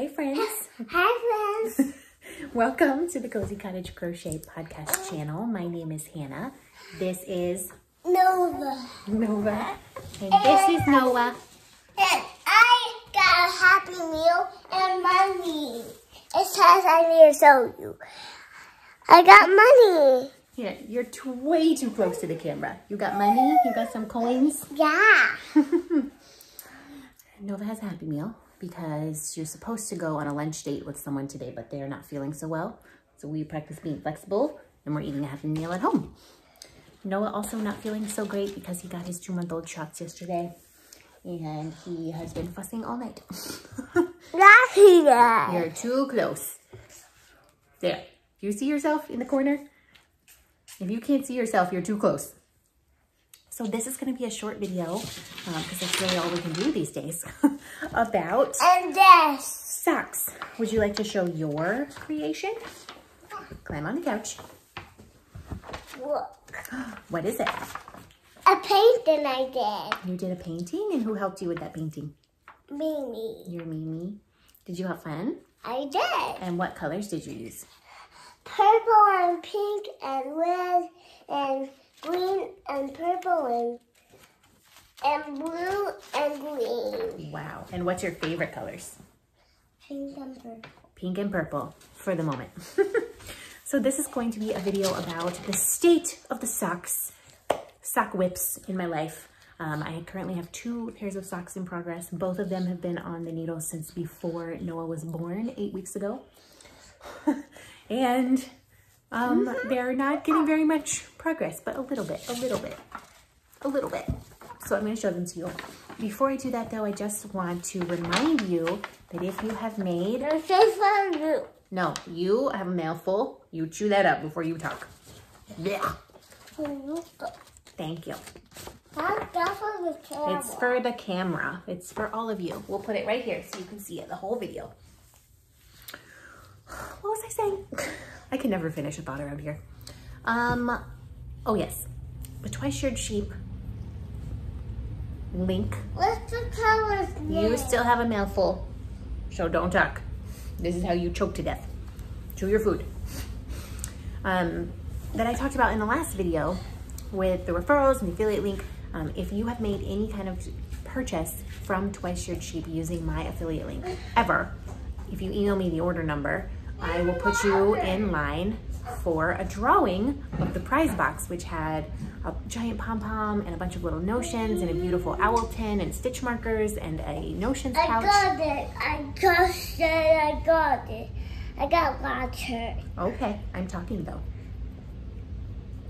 Hi friends. Hi friends. Welcome to the Cozy Cottage Crochet podcast channel. My name is Hannah. This is Nova. Nova. And this is Noah. And I got a Happy Meal and money. It says I need to show you. I got money. Yeah, you're way too close to the camera. You got money? You got some coins? Yeah. Nova has a Happy Meal because you're supposed to go on a lunch date with someone today, but they're not feeling so well. So we practice being flexible and we're eating a Happy Meal at home. Noah also not feeling so great because he got his 2-month-old shots yesterday and he has been fussing all night. You're too close. There. Do you see yourself in the corner? If you can't see yourself, you're too close. So this is going to be a short video, because that's really all we can do these days, about socks. Would you like to show your creation? Climb on the couch. Look. What is it? A painting I did. You did a painting? And who helped you with that painting? Mimi. Your Mimi. Did you have fun? I did. And what colors did you use? Purple and pink and red and green and purple and blue and green. Wow. And what's your favorite colors? Pink and purple. Pink and purple for the moment. So this is going to be a video about the state of the sock whips in my life. I currently have 2 pairs of socks in progress. Both of them have been on the needle since before Noah was born 8 weeks ago. And they're not getting very much progress, but a little bit. So I'm going to show them to you. Before I do that though, I just want to remind you that if you have made... No, you have a mouthful. You chew that up before you talk. Yeah. Thank you. It's for the camera. It's for all of you. We'll put it right here so you can see it, the whole video. What was I saying? I can never finish a thought around here. Oh yes, the Twice-Shirred Sheep link. What's the color's name? You still have a mouthful, so don't talk. This is how you choke to death. Chew your food. That I talked about in the last video with the referrals and the affiliate link. If you have made any kind of purchase from Twice-Shirred Sheep using my affiliate link ever, if you email me the order number, I will put you in line for a drawing of the prize box, which had a giant pom-pom and a bunch of little notions and a beautiful owl pin and stitch markers and a notions pouch. I got it. I got water. Okay, I'm talking though.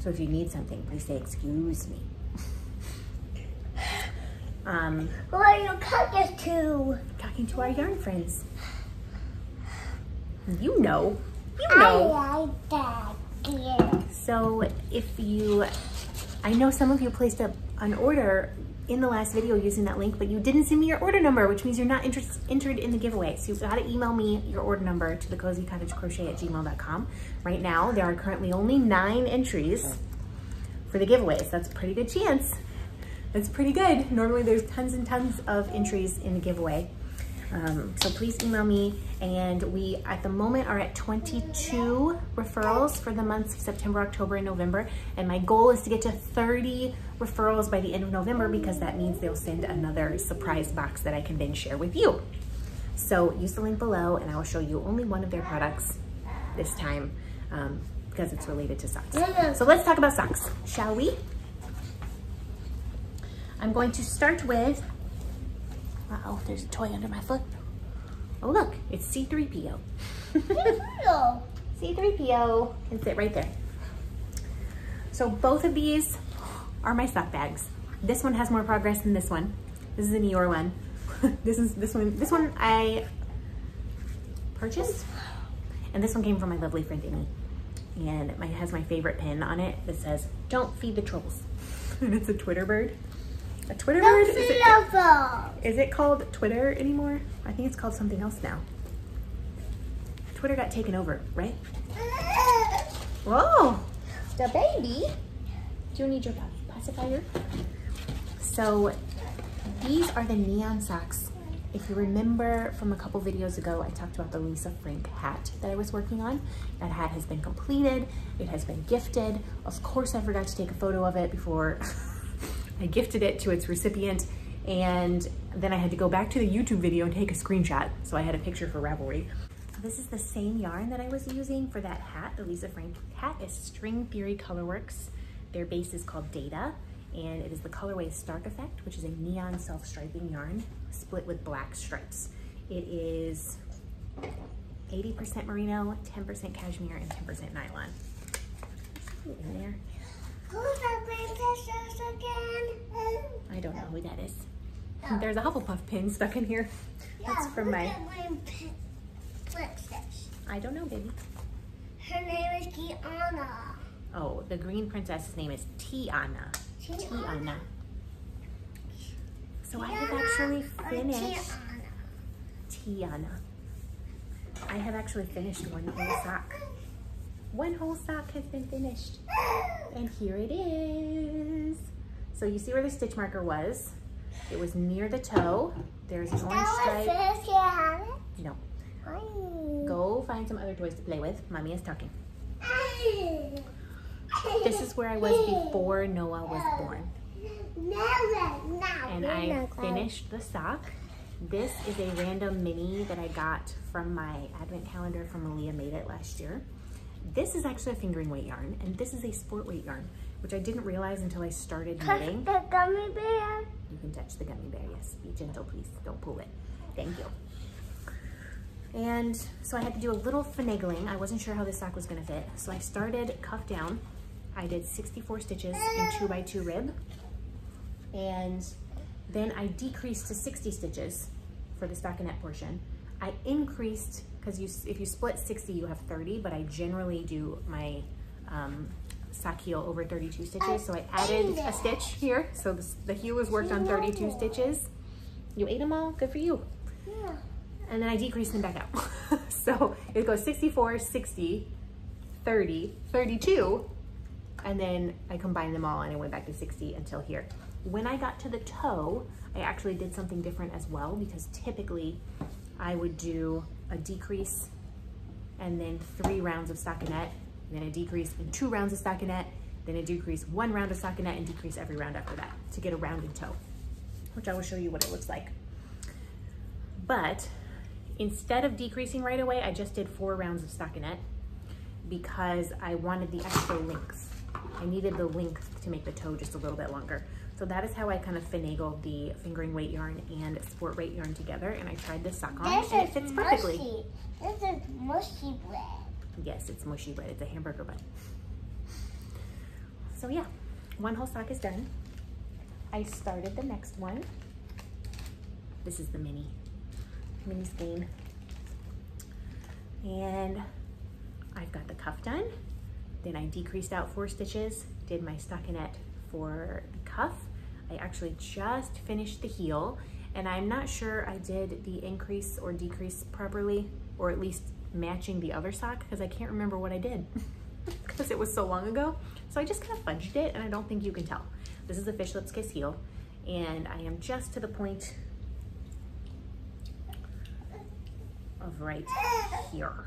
So if you need something, please say, excuse me. Who are you talking to? Talking to our yarn friends. You know. I like that, dear. So if you, I know some of you placed an order in the last video using that link, but you didn't send me your order number, which means you're not entered in the giveaway. So you've got to email me your order number to thecozycottagecrochet@gmail.com. Right now, there are currently only 9 entries for the giveaway. So that's a pretty good chance. That's pretty good. Normally there's tons and tons of entries in the giveaway. So please email me, and we at the moment are at 22 referrals for the months of September, October, and November, and my goal is to get to 30 referrals by the end of November, because that means they'll send another surprise box that I can then share with you. So use the link below and I will show you only one of their products this time, because it's related to socks. So let's talk about socks, shall we? I'm going to start with, uh-oh, there's a toy under my foot. Oh look, it's C3PO. C3PO can sit right there. So both of these are my sock bags. This one has more progress than this one. This is an Eeyore one. This one I purchased, and this one came from my lovely friend Amy. And it has my favorite pin on it that says, "Don't feed the trolls." And it's a Twitter bird. A Twitter bird? Is it called Twitter anymore? I think it's called something else now. Twitter got taken over, right? Whoa, the baby. Do you need your pacifier? So these are the neon socks If you remember from a couple videos ago, I talked about the Lisa Frank hat that I was working on. That hat has been completed. It has been gifted. Of course, I forgot to take a photo of it before I gifted it to its recipient. And then I had to go back to the YouTube video and take a screenshot. So I had a picture for Ravelry. This is the same yarn that I was using for that hat. The Lisa Frank hat is String Theory Colorworks. Their base is called Data, and it is the colorway Stark Effect, which is a neon self-striping yarn split with black stripes. It is 80% merino, 10% cashmere, and 10% nylon. In there. Who's the princess again? I don't know who that is. There's a Hufflepuff pin stuck in here. That's from my... I don't know, baby. Her name is Tiana. Oh, the green princess's name is Tiana. Tiana. So I have actually finished... Tiana. I have actually finished one whole sock. One whole sock has been finished. And here it is. So you see where the stitch marker was? It was near the toe. There's an orange stripe. No. Go find some other toys to play with. Mommy is talking. This is where I was before Noah was born. And I finished the sock. This is a random mini that I got from my advent calendar from Malia Made It last year. This is actually a fingering weight yarn, and this is a sport weight yarn, which I didn't realize until I started knitting. The gummy bear. You can touch the gummy bear, yes. Be gentle, please. Don't pull it. Thank you. And so I had to do a little finagling. I wasn't sure how this sock was gonna fit. So I started cuff down. I did 64 stitches in 2x2 rib. And then I decreased to 60 stitches for the stockinette portion. I increased, because if you split 60, you have 30, but I generally do my sock heel over 32 stitches. So I added a stitch here. So the heel was worked on 32 stitches. You ate them all, good for you. Yeah. And then I decreased them back out. So it goes 64, 60, 30, 32, and then I combined them all and it went back to 60 until here. When I got to the toe, I actually did something different as well, because typically I would do a decrease and then 3 rounds of stockinette, then a decrease and 2 rounds of stockinette, then a decrease 1 round of stockinette, and decrease every round after that to get a rounded toe, which I will show you what it looks like. But instead of decreasing right away, I just did 4 rounds of stockinette because I wanted the extra length. I needed the length to make the toe just a little bit longer. So that is how I kind of finagled the fingering weight yarn and sport weight yarn together, and I tried this sock on and it fits perfectly. This is mushy bread. Yes, it's mushy bread. It's a hamburger bun. So yeah, one whole sock is done. I started the next one. This is the mini skein. And I've got the cuff done. Then I decreased out 4 stitches, did my stockinette for the cuff. I actually just finished the heel, and I'm not sure I did the increase or decrease properly, or at least matching the other sock, because I can't remember what I did because it was so long ago. So I just kind of fudged it, and I don't think you can tell. This is the Fish Lips Kiss heel, and I am just to the point of right here.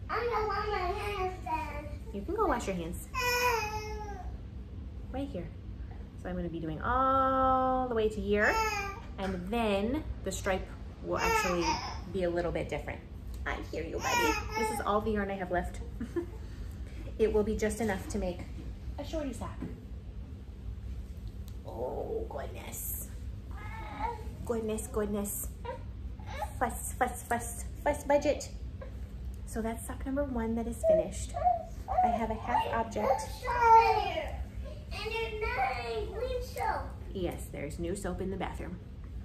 I'm gonna wash my hands then. You can go wash your hands. Right here. So I'm going to be doing all the way to here, and then the stripe will actually be a little bit different. I hear you, buddy. This is all the yarn I have left. It will be just enough to make a shorty sock. Oh, goodness. Goodness, goodness. Fuss, fuss, fuss, fuss budget. So that's sock number 1 that is finished. I have a half object. And there's no clean soap. Yes, there's new soap in the bathroom.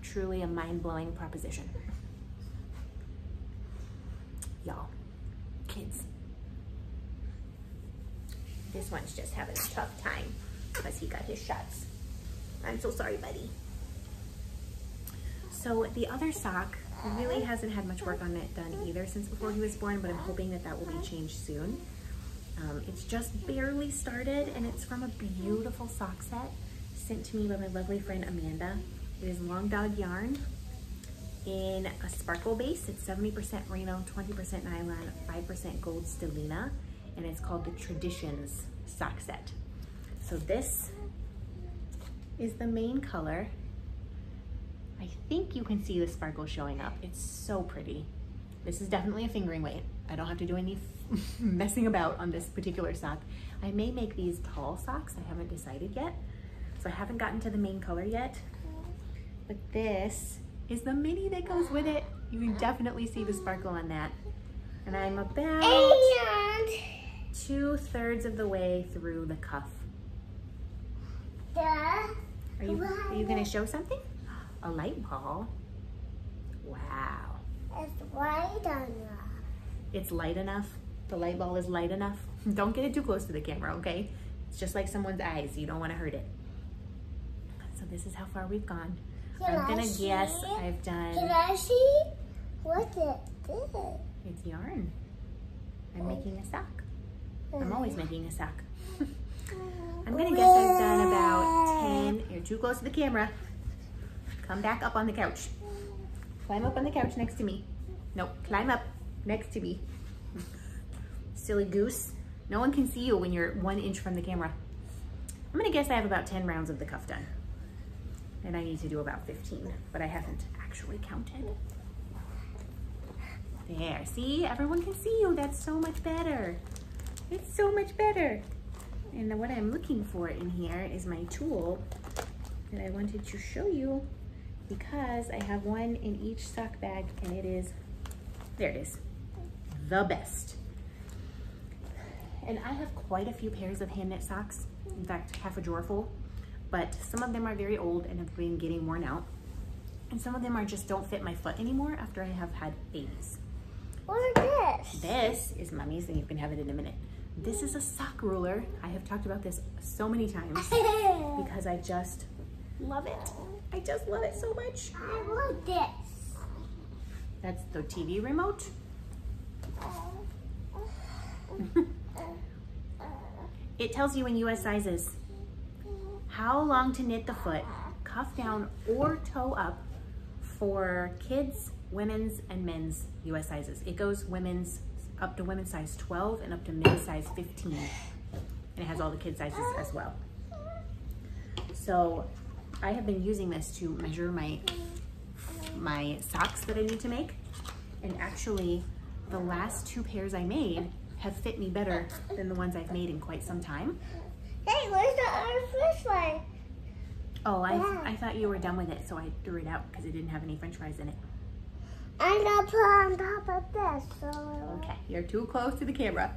Truly a mind-blowing proposition. Y'all, kids. This one's just having a tough time because he got his shots. I'm so sorry, buddy. So the other sock really hasn't had much work on it done either since before he was born, but I'm hoping that that will be changed soon. It's just barely started, and it's from a beautiful sock set sent to me by my lovely friend Amanda. It is Long Dog yarn, in a sparkle base. It's 70% merino, 20% nylon, 5% gold stellina, and it's called the Traditions sock set. So this is the main color. I think you can see the sparkle showing up. It's so pretty. This is definitely a fingering weight. I don't have to do any messing about on this particular sock. I may make these tall socks. I haven't decided yet. So I haven't gotten to the main color yet. But this is the mini that goes with it. You can definitely see the sparkle on that. And I'm about 2/3 of the way through the cuff. Are you gonna show something? A light ball. Wow. It's light enough. It's light enough. The light ball is light enough. Don't get it too close to the camera, okay? It's just like someone's eyes. You don't want to hurt it. So this is how far we've gone. I'm gonna guess I've done. Can I see? What is this? It's yarn. I'm making a sock. I'm always making a sock. I'm gonna guess I've done about 10. You're too close to the camera. Come back up on the couch. Climb up on the couch next to me. Nope, climb up next to me. Silly goose. No one can see you when you're 1 inch from the camera. I'm gonna guess I have about 10 rounds of the cuff done. And I need to do about 15, but I haven't actually counted. There, see? Everyone can see you. That's so much better. It's so much better. And what I'm looking for in here is my tool that I wanted to show you, because I have one in each sock bag, and it is, there it is, the best. And I have quite a few pairs of hand knit socks. In fact, half a drawer full. But some of them are very old and have been getting worn out. And some of them are just don't fit my foot anymore after I have had babies. What is this? This is Mommy's, and you can have it in a minute. This is a sock ruler. I have talked about this so many times because I just love it. I just love it so much. I love this. That's the TV remote. It tells you in US sizes how long to knit the foot, cuff down or toe up, for kids, women's, and men's US sizes. It goes women's up to women's size 12 and up to men's size 15. And it has all the kid sizes as well. So I have been using this to measure my socks that I need to make. And actually, the last 2 pairs I made have fit me better than the ones I've made in quite some time. Hey, where's the other french fry? Oh, I thought you were done with it, so I threw it out because it didn't have any french fries in it. I'm gonna put on top of this. So Okay, you're too close to the camera.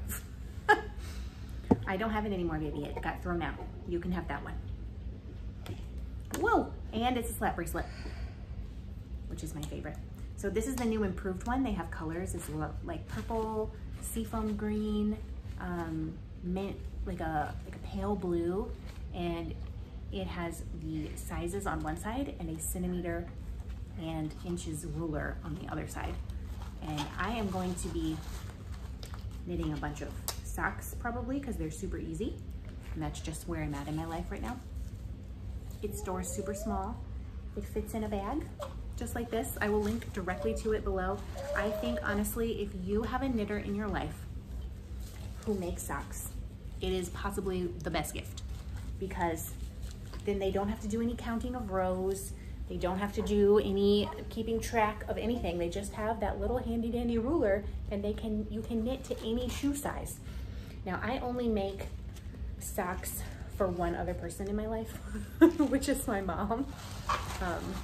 I don't have it anymore, baby. It got thrown out. You can have that one. Whoa, and it's a slap bracelet, which is my favorite. So this is the new improved one. They have colors. It's like purple, seafoam green, mint, like a pale blue, and it has the sizes on one side and a centimeter and inches ruler on the other side. And I am going to be knitting a bunch of socks probably because they're super easy, and that's just where I'm at in my life right now. It stores super small. It fits in a bag just like this. I will link directly to it below. I think honestly, if you have a knitter in your life who makes socks, it is possibly the best gift, because then they don't have to do any counting of rows. They don't have to do any keeping track of anything. They just have that little handy dandy ruler, and you can knit to any shoe size. Now, I only make socks for one other person in my life, which is my mom.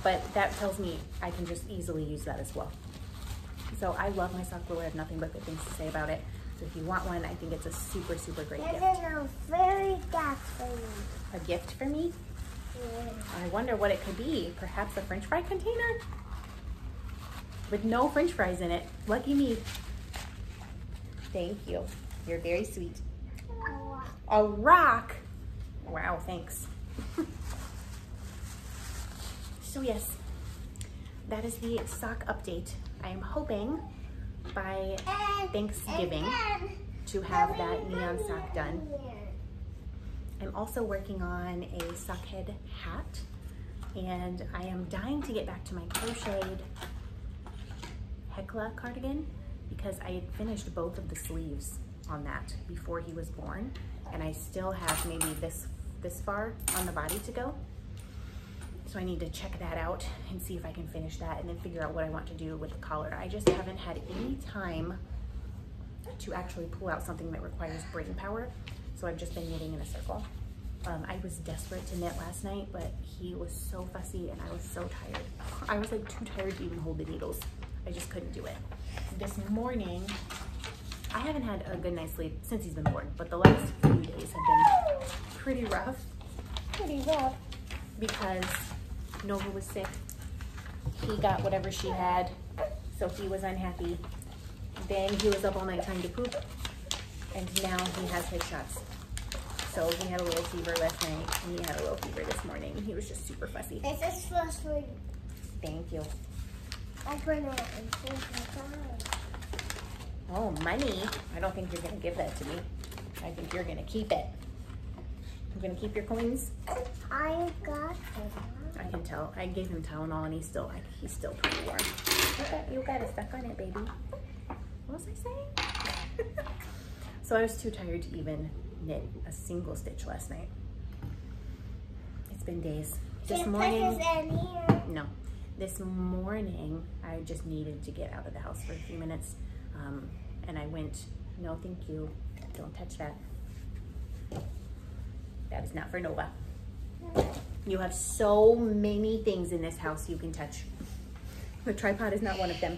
But that tells me I can just easily use that as well. So I love my sock ruler. I have nothing but good things to say about it. So if you want one, I think it's a super, super great gift. This is a very gift for me. A gift for me? Yeah. I wonder what it could be. Perhaps a French fry container? With no French fries in it. Lucky me. Thank you. You're very sweet. A rock? Wow, thanks. So yes, that is the sock update. I am hoping by Thanksgiving to have that neon sock done. I'm also working on a sock head hat, and I am dying to get back to my crocheted Hecla cardigan because I had finished both of the sleeves on that before he was born, and I still have maybe this far on the body to go. So I need to check that out and see if I can finish that and then figure out what I want to do with the collar. I just haven't had any time to actually pull out something that requires brain power. So I've just been knitting in a circle. I was desperate to knit last night, but he was so fussy and I was so tired. I was like too tired to even hold the needles. I just couldn't do it. This morning, I haven't had a good night's sleep since he's been born, but the last few days have been pretty rough. Because Nova was sick. He got whatever she had, so he was unhappy. Then he was up all night trying to poop, and now he has his shots. So he had a little fever last night, and he had a little fever this morning. He was just super fussy. This is for you. Thank you. Open it and see the Oh, money. I don't think you're gonna give that to me. I think you're gonna keep it. You're gonna keep your coins? I got it. I can tell. I gave him Tylenol and he's still pretty warm. You got it stuck on it, baby. What was I saying? So I was too tired to even knit a single stitch last night. It's been days. This morning, no. This morning, I just needed to get out of the house for a few minutes. And I went, no, thank you. Don't touch that. That is not for Nova. You have so many things in this house you can touch. The tripod is not one of them.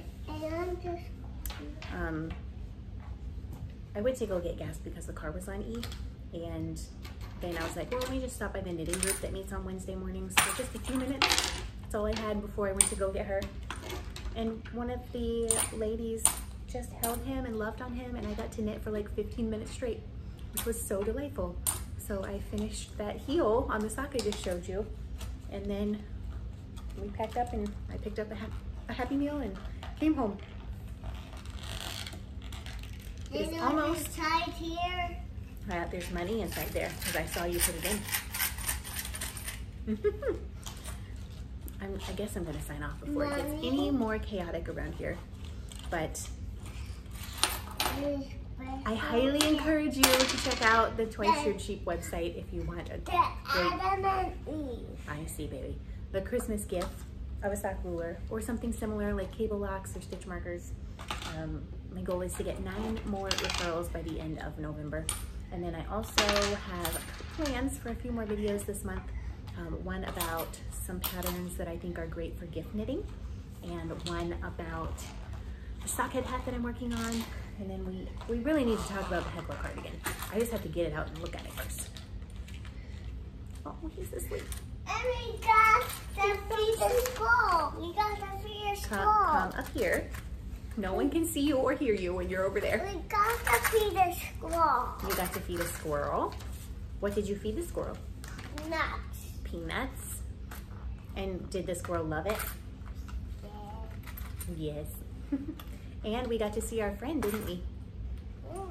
I went to go get gas because the car was on E, and then I was like, well, let me just stop by the knitting group that meets on Wednesday mornings for just a few minutes. That's all I had before I went to go get her. And one of the ladies just held him and loved on him, and I got to knit for like 15 minutes straight, which was so delightful. So I finished that heel on the sock I just showed you, and then we packed up and I picked up a Happy Meal and came home. It's almost tied here. There's money inside there because I saw you put it in. I guess I'm gonna sign off before it gets any more chaotic around here, but I highly encourage you to check out the Twice Sheared Sheep website if you want a great, I see, baby, the Christmas gift of a sock ruler or something similar like cable locks or stitch markers. My goal is to get 9 more referrals by the end of November. And then I also have plans for a few more videos this month. One about some patterns that I think are great for gift knitting, and one about the sockhead hat that I'm working on. And then we really need to talk about the Hecla cardigan. I just have to get it out and look at it first. Oh, he's asleep. And we got the feeder school. We got the feeder school. Come up here. No one can see you or hear you when you're over there. We got the feeder squirrel. You got to feed a squirrel. What did you feed the squirrel? Nuts. Peanuts. And did the squirrel love it? Yes. And we got to see our friend, didn't we? Yeah.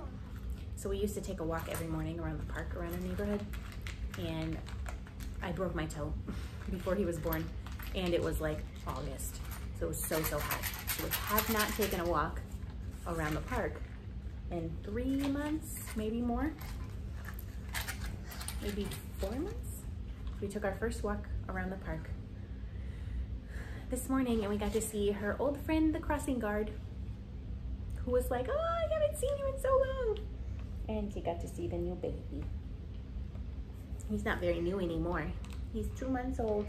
So we used to take a walk every morning around the park around our neighborhood, and I broke my toe before he was born, and it was like August, so it was so hot. So we have not taken a walk around the park in 3 months, maybe more, maybe 4 months. We took our first walk around the park this morning, and we got to see her old friend, the crossing guard, who was like, oh, I haven't seen you in so long. And she got to see the new baby. He's not very new anymore. He's 2 months old,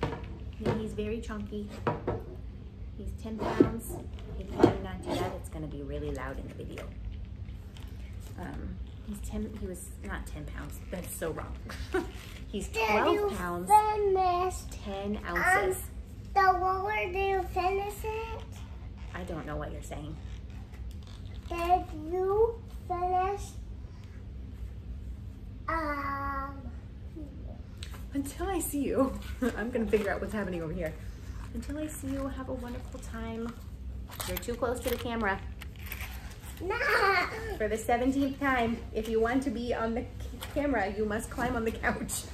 and he's very chunky. He's 10 pounds. If you do not do that, it's gonna be really loud in the video. He was not 10 pounds, that's so wrong. He's 12 pounds, 10 ounces. The lower, did you finish it? I don't know what you're saying. Did you finish? Until I see you, I'm gonna figure out what's happening over here. Until I see you, have a wonderful time. You're too close to the camera. Nah. For the 17th time, if you want to be on the camera, you must climb on the couch.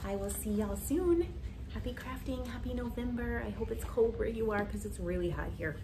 I will see y'all soon. Happy crafting, happy November. I hope it's cold where you are because it's really hot here.